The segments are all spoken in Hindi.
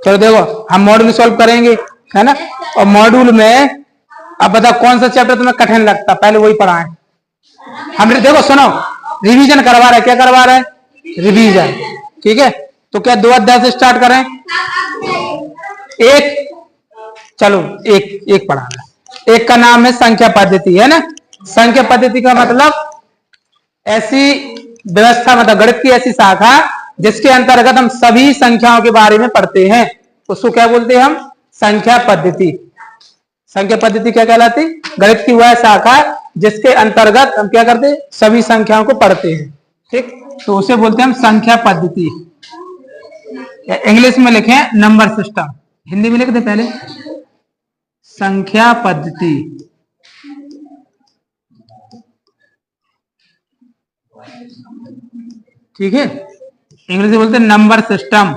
चलो देखो हम मॉड्यूल सॉल्व करेंगे, है ना। और मॉड्यूल में अब बताओ कौन सा चैप्टर तुम्हें कठिन लगता, पहले वही पढ़ाएं। हमने देखो सुनो, रिवीजन करवा रहा है, क्या करवा रहा है, रिवीजन। ठीक है, तो क्या 2 अध्याय से स्टार्ट करें? एक, चलो एक पढ़ा रहा है। एक का नाम है संख्या पद्धति, है ना। संख्या पद्धति का मतलब ऐसी व्यवस्था, मतलब गणित की ऐसी शाखा जिसके अंतर्गत हम सभी संख्याओं के बारे में पढ़ते हैं, उसको क्या बोलते हैं हम, संख्या पद्धति। संख्या पद्धति क्या कहलाती, गणित की वह शाखा जिसके अंतर्गत हम क्या करते हैं, सभी संख्याओं को पढ़ते हैं। ठीक, तो उसे बोलते हैं हम संख्या पद्धति। इंग्लिश में लिखे नंबर सिस्टम, हिंदी में लिख दे पहले, संख्या पद्धति। ठीक है, इंग्लिश में बोलते हैं नंबर सिस्टम।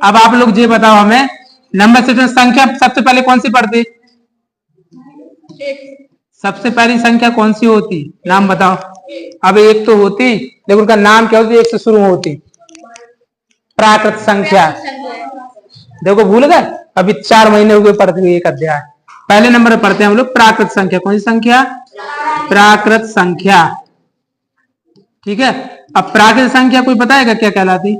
अब आप लोग ये बताओ हमें, नंबर सिस्टम संख्या सबसे पहले कौन सी पढ़ती, सबसे पहली संख्या कौन सी होती, नाम बताओ। अब एक तो होती, लेकिन उनका नाम क्या होती, एक से शुरू होती, प्राकृत संख्या। देखो भूल गए, अभी 4 महीने हो गए पढ़ते हुए एक अध्याय। पहले नंबर पर पढ़ते हैं हम लोग प्राकृत संख्या। कौन सी संख्या, प्राकृत संख्या। ठीक है, अब प्राकृत संख्या कोई बताएगा क्या कहलाती,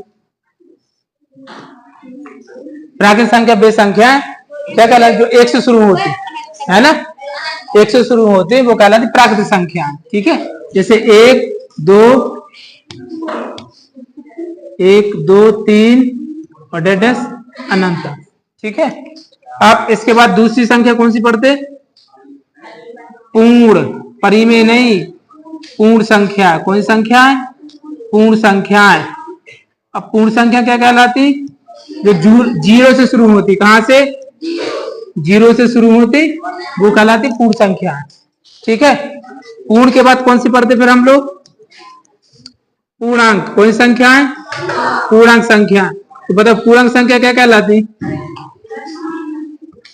प्राकृत संख्या वे संख्या क्या कहलाती जो एक से शुरू होती, है ना, एक से शुरू होती वो कहलाती प्राकृत संख्या। ठीक है, जैसे 1 2 3 और डेडस अनंत। ठीक है, अब इसके बाद दूसरी संख्या कौन सी पढ़ते, पूर्ण, परिमेय नहीं, पूर्ण संख्या। कौन सी संख्या है, पूर्ण संख्या है। अब पूर्ण संख्या क्या कहलाती, जो 0 से शुरू होती, कहां से, 0 से शुरू होती, वो कहलाती पूर्ण संख्या। ठीक है, पूर्ण के बाद कौन सी पढ़ते फिर हम लोग, पूर्णांक। कौन सी संख्या है, पूर्णांक संख्या। तो बताओ पूर्णांक संख्या क्या कहलाती,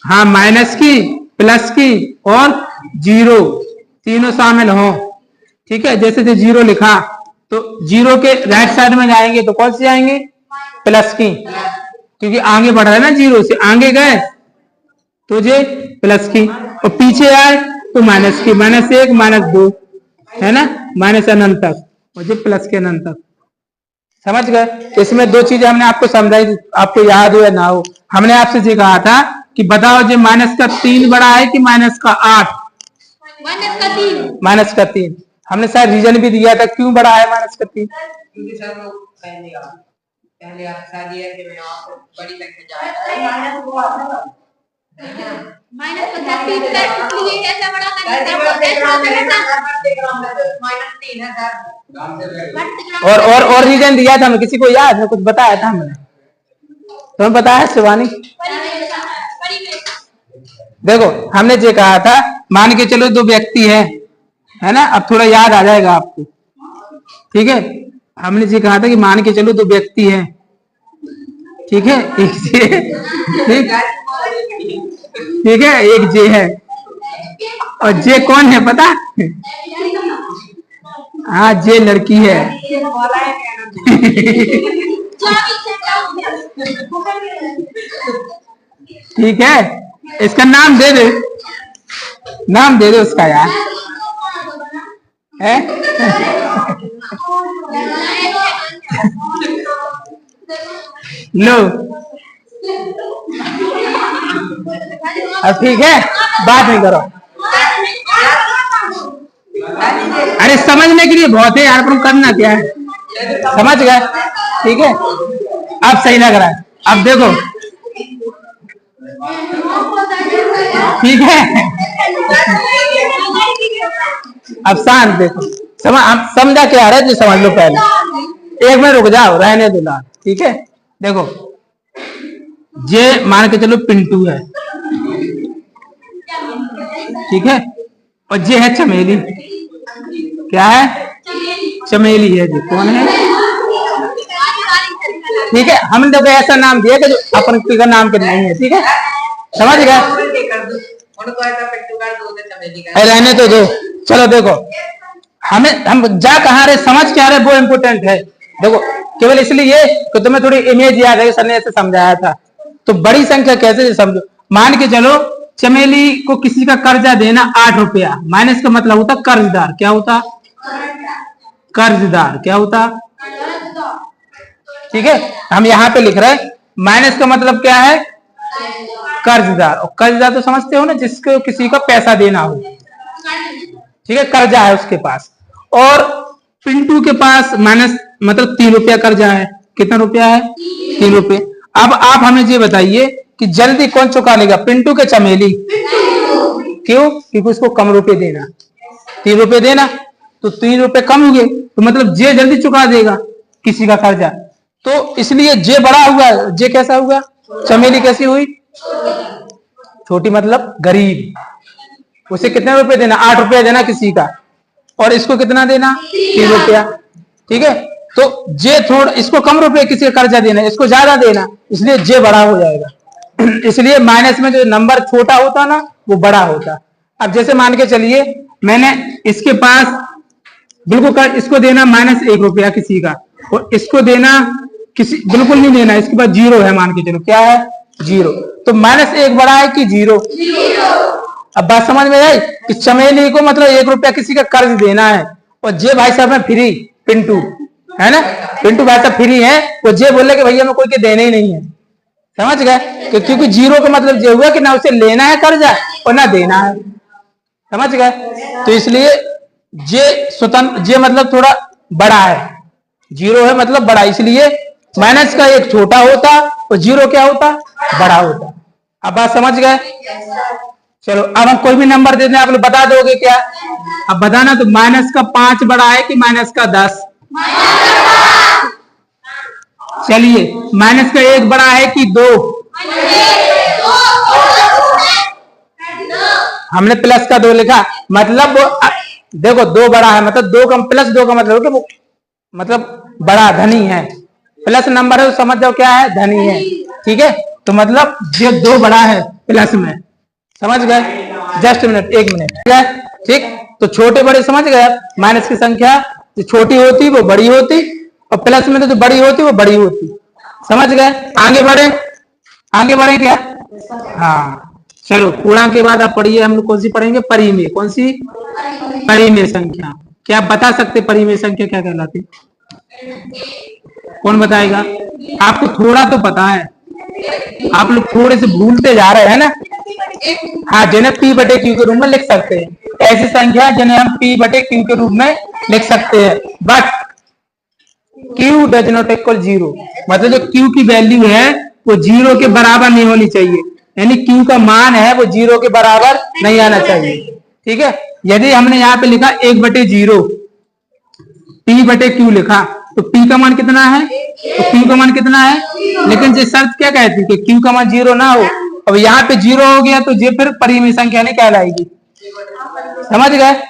हाँ, माइनस की, प्लस की और 0 तीनों शामिल हो। ठीक है, जैसे 0 लिखा तो 0 के राइट साइड में जाएंगे तो कौन सी जाएंगे, प्लस की, क्योंकि आगे बढ़ रहा है ना, 0 से आगे गए तो जे प्लस की, और पीछे आए तो माइनस की, -1 -2, है ना, माइनस अनंत तक, और जे प्लस के अनंत तक। समझ गए। इसमें 2 चीजें हमने आपको समझाई, आपको याद हो या ना हो। हमने आपसे ये कहा था कि बताओ जो -3 बड़ा है कि -8, -3। हमने शायद रीजन भी दिया था क्यों बड़ा है -3, क्योंकि सर लोग पहले आप शादी है कि मैं आपको बड़ी संख्या जाएगा और रीजन दिया था, हमें किसी को याद है, कुछ बताया था हमने, तुम्हें बताया शिवानी। देखो हमने ये कहा था, मान के चलो 2 व्यक्ति है ना, अब थोड़ा याद आ जाएगा आपको। ठीक है, हमने ये कहा था कि मान के चलो 2 व्यक्ति हैं, ठीक है, एक जे, ठीक है, एक जे है, और जे कौन है पता, हाँ, जे लड़की है। ठीक है, इसका नाम दे दे, नाम दे दे उसका यार, है लो, अब ठीक है, बात नहीं करो। अरे समझने के लिए बहुत है यार, पर करना क्या है, समझ गए। ठीक है, अब सही लग रहा है, अब देखो, ठीक है, अब शांत देखो, समझा क्या आ रहा है जो समझ लो पहले, एक मिनट रुक जाओ, रहने दो ना। ठीक है, देखो जे मान के चलो पिंटू है, ठीक है, और जे है चमेली। क्या है, चमेली है, जो कौन है, ठीक है, हमने देखो ऐसा नाम दिया कि जो अपन का नाम के नहीं है। ठीक है, समझ गए, रहने तो दो। चलो देखो, हम जा कहाँ रहे, समझ क्या रहे, वो इम्पोर्टेंट है। देखो केवल इसलिए कि तुम्हें थोड़ी इमेज याद है, सर ने ऐसे समझाया था। तो बड़ी संख्या कैसे समझो, मान के चलो चमेली को किसी का कर्जा देना 8 रुपया, माइनस का मतलब होता कर्जदार, क्या होता, कर्जदार, क्या होता, ठीक है। हम यहाँ पे लिख रहे हैं माइनस का मतलब क्या है, कर्जदार, और कर्जदार तो समझते हो ना, जिसको किसी का पैसा देना हो, ठीक है, कर्जा है उसके पास। और पिंटू के पास माइनस मतलब 3 रुपया कर्जा है, कितना रुपया है, 3 रुपये। अब आप हमें ये बताइए कि जल्दी कौन चुका लेगा, पिंटू के चमेली, क्यों, क्योंकि उसको कम रुपए देना, 3 रुपये देना, तो 3 रुपये कम हुए, तो मतलब जे जल्दी चुका देगा किसी का कर्जा, तो इसलिए जे बड़ा हुआ, जे कैसा हुआ, चमेली कैसी हुई, छोटी मतलब गरीब, उसे कितने रुपए देना, 8 रुपया देना किसी का, और इसको कितना देना, 3 रुपया, ठीक है। तो जे थोड़ा, इसको कम रुपए किसी का कर्जा देना, इसको ज्यादा देना, इसलिए जे बड़ा हो जाएगा। इसलिए माइनस में जो नंबर छोटा होता ना वो बड़ा होता। अब जैसे मान के चलिए मैंने इसके पास बिल्कुल इसको देना -1 रुपया किसी का, और इसको देना किसी बिल्कुल नहीं देना, इसके पास 0 है, मान के चलो क्या है, 0, तो -1 बड़ा है कि 0। अब बात समझ में आई कि चमेली को मतलब 1 रुपया किसी का कर्ज देना है, और जे भाई साहब है फ्री, पिंटू है ना, पिंटू भाई साहब फ्री है, वो जे बोले कि भैया मैं कोई के देने ही नहीं है, समझ गए, क्योंकि 0 का मतलब ये हुआ कि ना उसे लेना है कर्जा और ना देना है, समझ गए। तो इसलिए जे स्वतंत्र, जे मतलब थोड़ा बड़ा है, 0 है मतलब बड़ा, इसलिए माइनस का एक छोटा होता और 0 क्या होता, बड़ा होता। अब बात समझ गए। चलो अब हम कोई भी नंबर दे दें, आप लोग बता दोगे क्या, अब बताना, तो माइनस का 5 बड़ा है कि माइनस का 10, चलिए माइनस का 1 बड़ा है कि 2, हमने प्लस का 2 लिखा, मतलब देखो 2 बड़ा है, मतलब 2 का प्लस 2 का मतलब वो मतलब बड़ा धनी है, प्लस नंबर है तो समझ जाओ क्या है, धनी है, ठीक है। तो मतलब जो 2 बड़ा है प्लस में, समझ गए, जस्ट मिनट, 1 मिनट, ठीक। तो छोटे बड़े समझ गए, माइनस की संख्या जो छोटी होती वो बड़ी होती, और प्लस में तो जो बड़ी होती वो बड़ी होती, समझ गए। आगे बढ़े, आगे बढ़े क्या, हाँ चलो पूर्णांक के बाद आप पढ़िए, हम लोग कौन सी पढ़ेंगे, परिमेय, कौन सी, परिमेय संख्या। क्या आप बता सकते परिमेय संख्या क्या कहलाती, कौन बताएगा, आपको थोड़ा तो पता है, आप लोग थोड़े से भूलते जा रहे हैं ना। हाँ, जिन्हें P बटे Q के रूप में लिख सकते हैं, ऐसी संख्या जिन्हें हम P बटे Q के रूप में लिख सकते हैं, but Q does not equal 0, मतलब जो Q की वैल्यू है वो 0 के बराबर नहीं होनी चाहिए, यानी Q का मान है वो 0 के बराबर नहीं आना चाहिए, ठीक है। यदि हमने यहाँ पे लिखा 1/0 P बटे Q लिखा, तो P का मान कितना है, तो Q का मान कितना है, लेकिन ये शर्त क्या कहती है कि Q का मान 0 ना हो। अब यहाँ पे 0 हो गया तो ये फिर परिमेय संख्या नहीं कहलाएगी, समझ गए।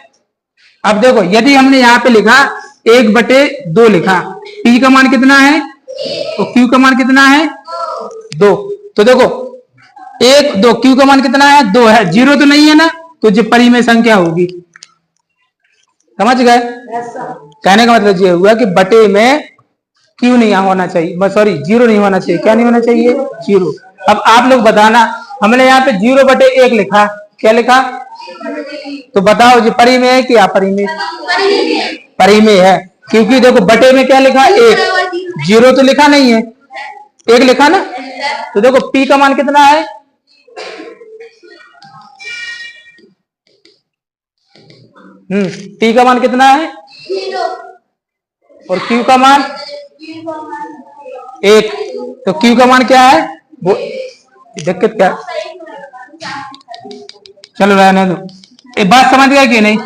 अब देखो यदि हमने यहाँ पे लिखा 1/2 लिखा, P का मान कितना है और Q का मान कितना है, 2, तो देखो 1 2 Q का मान कितना है, 2 है, 0 तो नहीं है ना, तो ये परिमेय संख्या होगी, समझ गए। कहने का मतलब ये हुआ कि बटे में Q नहीं होना चाहिए, सॉरी 0 नहीं होना चाहिए, क्या नहीं होना चाहिए, 0। अब आप लोग बताना, हमने यहाँ पे 0/1 लिखा, क्या लिखा, तो बताओ जी परिमेय है कि अपरिमेय, परिमेय है, क्योंकि देखो बटे में क्या लिखा, 1, 0 तो लिखा नहीं है, 1 लिखा ना, तो देखो P का मान कितना है, P का मान कितना है, और Q का मान 1, तो Q का मान क्या है, वो दिक्कत क्या, चलो रहने दो, एक बात समझ गया कि नहीं।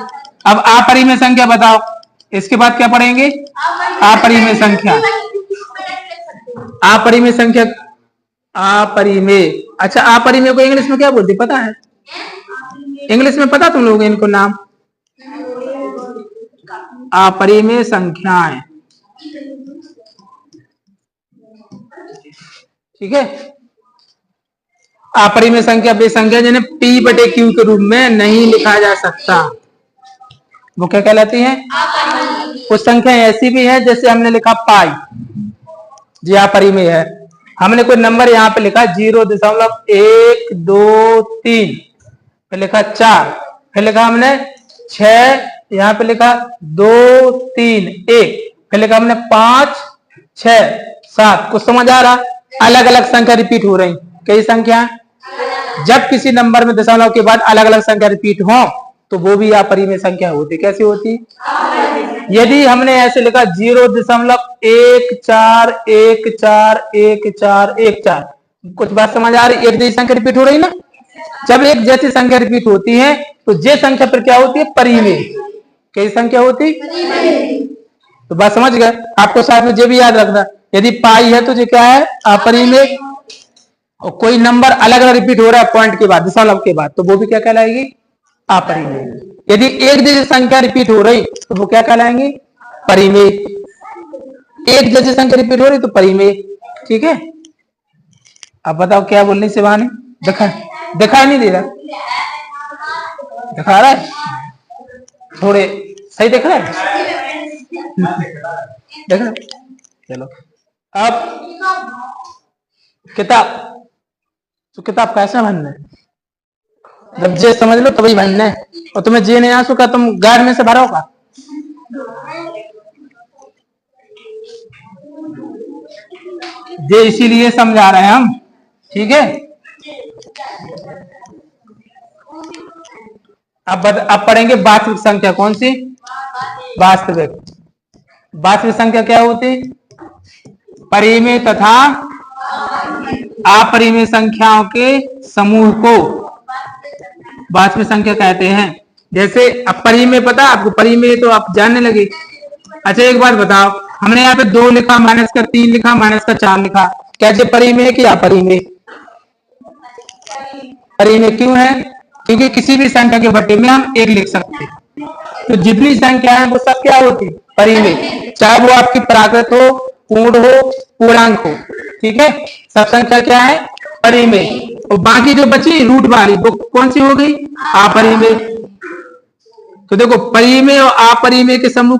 अब अपरिमेय संख्या बताओ, इसके बाद क्या पढ़ेंगे, अपरिमेय संख्या, अपरिमेय संख्या, अपरिमेय, अच्छा अपरिमेय को इंग्लिश में क्या बोलते पता है, इंग्लिश में पता तुम लोग इनको नाम, अपरिमेय संख्याएं, ठीक है। अपरिमेय संख्या वे संख्या जिन्हें P बटे Q के रूप में नहीं लिखा जा सकता, वो क्या कहलाती है, कुछ संख्या ऐसी भी है जैसे हमने लिखा पाई, जी अपरिमेय है, हमने कोई नंबर यहाँ पे लिखा 0.123, फिर लिखा 4, फिर लिखा हमने 6, यहाँ पे लिखा 2 3 1, फिर लिखा हमने 5 6 7। कुछ समझ आ रहा? अलग अलग संख्या रिपीट हो रही। कई संख्या? जब किसी नंबर में दशमलव के बाद अलग अलग संख्या रिपीट हो तो वो भी अपरिमेय संख्या होती। कैसी होती? यदि हमने ऐसे लिखा 0.14141414, कुछ बात समझ आ रही? एक जैसी संख्या रिपीट हो रही ना। जब एक जैसी संख्या रिपीट होती है तो जे संख्या पर क्या होती है? परिमेय। कैसी संख्या होती? तो बात समझ गए? आपको साथ में जे भी याद रखना, यदि पाई है तो ये क्या है? अपरिमेय। और कोई नंबर अलग अलग रिपीट हो रहा है पॉइंट के बाद, दशमलव के बाद, तो वो भी क्या कहलाएगी? अपरिमेय। यदि एक जैसी संख्या रिपीट हो रही तो वो क्या कहलाएंगे? परिमेय। एक जैसी संख्या रिपीट हो रही तो परिमेय। ठीक है, अब बताओ क्या बोलने से बहाने? दिखाई नहीं दे रहा? दिखा रहा है? थोड़े सही दिख रहा है? देख रहे? चलो अब किताब, तो किताब कैसे भरना है? जब जे समझ लो तभी भरना है। और तुम्हें जे नहीं आ सका तुम गाइड में से भरोगा? जे इसीलिए समझा रहे हैं हम। ठीक है, अब पढ़ेंगे वास्तविक संख्या। कौन सी? वास्तविक। वास्तविक संख्या क्या होती? परिमेय तथा अपरिमेय संख्याओं के समूह को वास्तविक संख्या कहते हैं। जैसे अब परिमेय पता आपको? परिमेय तो आप जानने लगे। अच्छा एक बात बताओ, हमने यहाँ पे 2 लिखा, माइनस का 3 लिखा, माइनस का 4 लिखा, क्या ये परिमेय है कि अपरिमेय? परिमेय क्यों है? क्योंकि किसी भी संख्या के बट्टे में हम 1 लिख सकते हैं। तो जितनी संख्या है वो सब क्या होती? परिमेय। चाहे वो आपकी प्राकृत हो, पूर्ण हो, पूर्णांक हो। ठीक है, सब संख्या क्या है? परिमेय। और बाकी जो बची रूट वाली वो कौन सी हो गई? अपरिमेय। तो देखो परिमेय और अपरिमेय के समूह